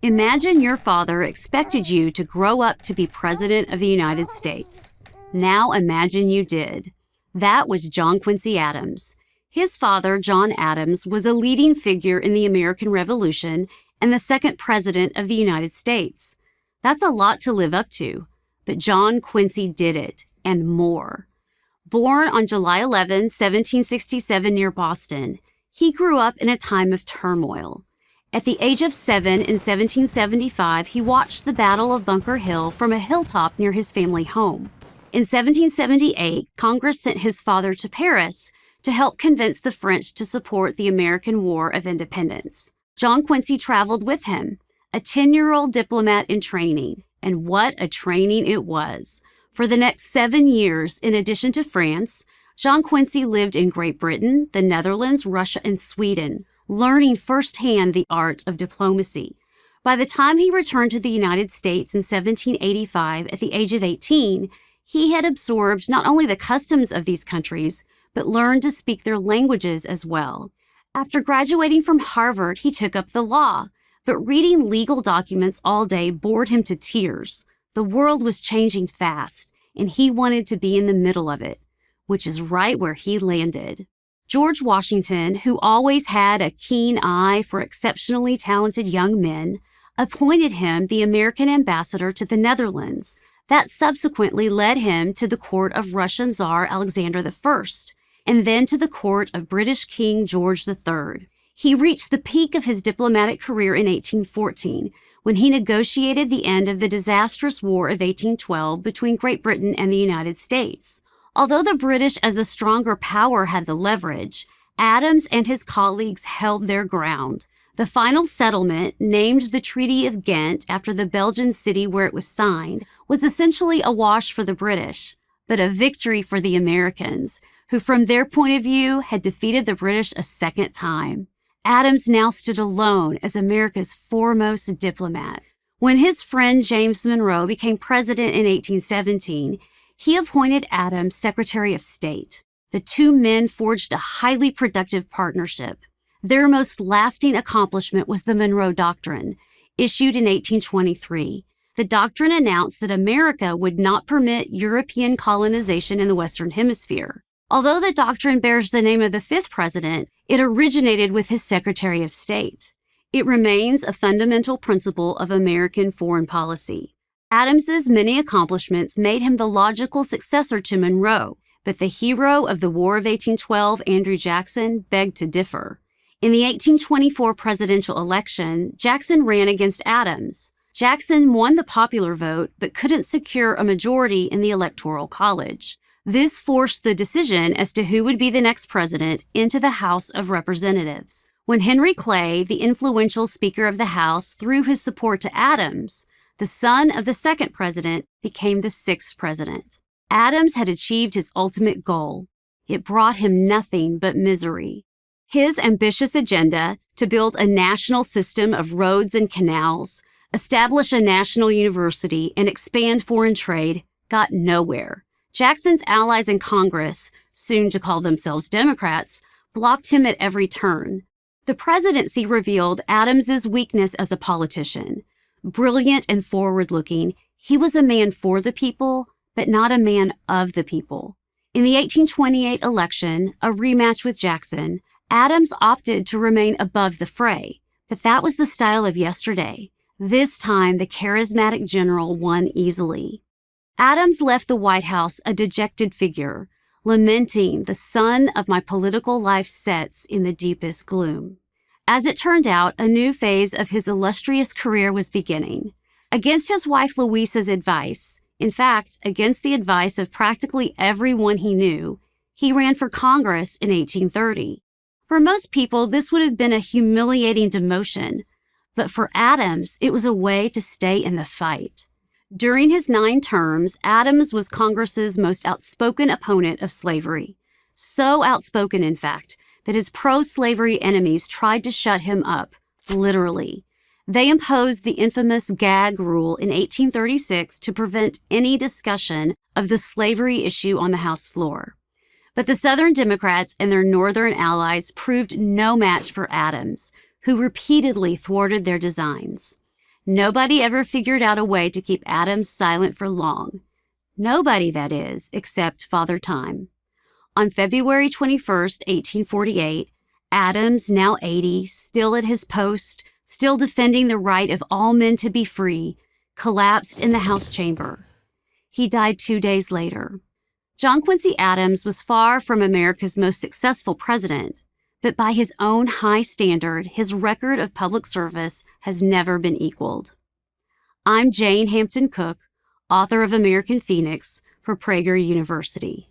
Imagine your father expected you to grow up to be President of the United States. Now imagine you did. That was John Quincy Adams. His father, John Adams, was a leading figure in the American Revolution and the second president of the United States. That's a lot to live up to, but John Quincy did it, and more. Born on July 11, 1767 near Boston, he grew up in a time of turmoil. At the age of 7 in 1775, he watched the Battle of Bunker Hill from a hilltop near his family home. In 1778, Congress sent his father to Paris to help convince the French to support the American War of Independence. John Quincy traveled with him, a 10-year-old diplomat in training, and what a training it was. For the next 7 years, in addition to France, John Quincy lived in Great Britain, the Netherlands, Russia, and Sweden, learning firsthand the art of diplomacy. By the time he returned to the United States in 1785 at the age of 18, he had absorbed not only the customs of these countries, but learned to speak their languages as well. After graduating from Harvard, he took up the law, but reading legal documents all day bored him to tears. The world was changing fast, and he wanted to be in the middle of it, which is right where he landed. George Washington, who always had a keen eye for exceptionally talented young men, appointed him the American ambassador to the Netherlands. That subsequently led him to the court of Russian Tsar Alexander I, and then to the court of British King George III. He reached the peak of his diplomatic career in 1814, when he negotiated the end of the disastrous War of 1812 between Great Britain and the United States. Although the British as the stronger power had the leverage, Adams and his colleagues held their ground. The final settlement, named the Treaty of Ghent after the Belgian city where it was signed, was essentially a wash for the British, but a victory for the Americans, who from their point of view had defeated the British a second time. Adams now stood alone as America's foremost diplomat. When his friend James Monroe became president in 1817, he appointed Adams Secretary of State. The two men forged a highly productive partnership. Their most lasting accomplishment was the Monroe Doctrine, issued in 1823. The doctrine announced that America would not permit European colonization in the Western Hemisphere. Although the doctrine bears the name of the fifth president, it originated with his Secretary of State. It remains a fundamental principle of American foreign policy. Adams's many accomplishments made him the logical successor to Monroe, but the hero of the War of 1812, Andrew Jackson, begged to differ. In the 1824 presidential election, Jackson ran against Adams. Jackson won the popular vote, but couldn't secure a majority in the Electoral College. This forced the decision as to who would be the next president into the House of Representatives. When Henry Clay, the influential Speaker of the House, threw his support to Adams, the son of the second president became the sixth president. Adams had achieved his ultimate goal. It brought him nothing but misery. His ambitious agenda to build a national system of roads and canals, establish a national university, and expand foreign trade got nowhere. Jackson's allies in Congress, soon to call themselves Democrats, blocked him at every turn. The presidency revealed Adams's weakness as a politician. Brilliant and forward-looking, he was a man for the people, but not a man of the people. In the 1828 election, a rematch with Jackson, Adams opted to remain above the fray, but that was the style of yesterday. This time, the charismatic general won easily. Adams left the White House a dejected figure, lamenting, "The sun of my political life sets in the deepest gloom." As it turned out, a new phase of his illustrious career was beginning. Against his wife Louisa's advice, in fact, against the advice of practically everyone he knew, he ran for Congress in 1830. For most people, this would have been a humiliating demotion, but for Adams, it was a way to stay in the fight. During his 9 terms, Adams was Congress's most outspoken opponent of slavery. So outspoken, in fact, that his pro-slavery enemies tried to shut him up, literally. They imposed the infamous gag rule in 1836 to prevent any discussion of the slavery issue on the House floor. But the Southern Democrats and their Northern allies proved no match for Adams, who repeatedly thwarted their designs. Nobody ever figured out a way to keep Adams silent for long. Nobody, that is, except Father Time. On February 21st, 1848, Adams, now 80, still at his post, still defending the right of all men to be free, collapsed in the House chamber. He died 2 days later. John Quincy Adams was far from America's most successful president, but by his own high standard, his record of public service has never been equaled. I'm Jane Hampton Cook, author of American Phoenix for Prager University.